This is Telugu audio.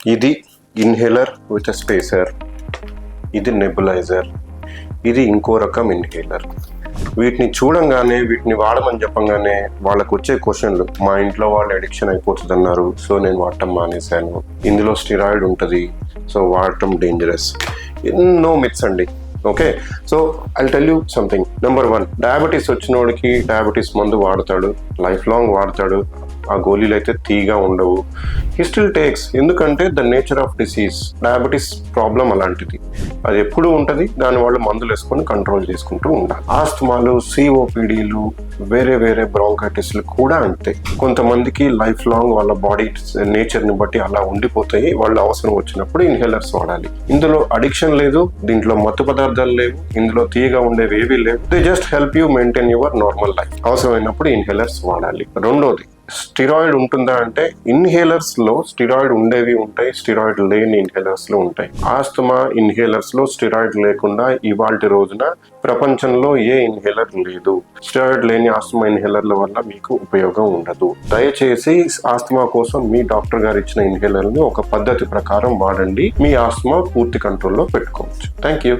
ఇది ఇన్హేలర్ విత్ స్పేసర్, ఇది నెబులైజర్, ఇది ఇంకో రకం ఇన్హేలర్. వీటిని చూడంగానే, వీటిని వాడమని చెప్పంగానే వాళ్ళకు వచ్చే క్వశ్చన్లు, మా ఇంట్లో వాళ్ళు అడిక్షన్ అయిపోతుంది అన్నారు, సో నేను వాడటం మానేశాను, ఇందులో స్టిరాయిడ్ ఉంటుంది, సో వాడటం డేంజరస్, ఎన్నో మిత్స్ అండి. Okay, so I tell you something. Number 1, diabetes వచ్చినోడికి డయాబెటీస్ మందు వాడతాడు, లైఫ్ లాంగ్ వాడతాడు, ఆ గోళీలు అయితే తీగా ఉండవు, హీ స్టిల్ టేక్స్. ఎందుకంటే the nature of disease, diabetes problem అలాంటిది, అది ఎప్పుడు ఉంటుంది, దాని వాళ్ళు మందులు వేసుకొని కంట్రోల్ చేసుకుంటూ ఉండాలి. ఆస్తమాలు, సిఓపిడీలు, వేరే వేరే బ్రాంకైటిస్లు కూడా అంతే. కొంతమందికి లైఫ్ లాంగ్ వాళ్ళ బాడీ నేచర్ని బట్టి అలా ఉండిపోతాయి, వాళ్ళు అవసరం వచ్చినప్పుడు ఇన్హేలర్స్ వాడాలి. ఇందులో అడిక్షన్ లేదు, దీంట్లో మత్తు పదార్థాలు లేవు, ఇందులో తీయగా ఉండేవి ఏవీ లేవు. They just help you maintain your normal life. అవసరమైనప్పుడు ఇన్హేలర్స్ వాడాలి. రెండోది, స్టిరాయిడ్ ఉంటుందా అంటే ఇన్హేలర్స్ లో స్టిరాయిడ్ ఉండేవి ఉంటాయి, స్టిరాయిడ్ లేని ఇన్హేలర్స్ లో ఉంటాయి. ఆస్తమా ఇన్హేలర్స్ లో స్టిరాయిడ్ లేకుండా ఇవాల్టి రోజున ప్రపంచంలో ఏ ఇన్హేలర్ లేదు. స్టిరాయిడ్ లేని ఆస్తమా ఇన్హేలర్ల వల్ల మీకు ఉపయోగం ఉండదు. దయచేసి ఆస్తమా కోసం మీ డాక్టర్ గారు ఇచ్చిన ఇన్హేలర్ ని ఒక పద్ధతి ప్రకారం వాడండి, మీ ఆస్తమా పూర్తి కంట్రోల్లో పెట్టుకోవచ్చు. Thank you.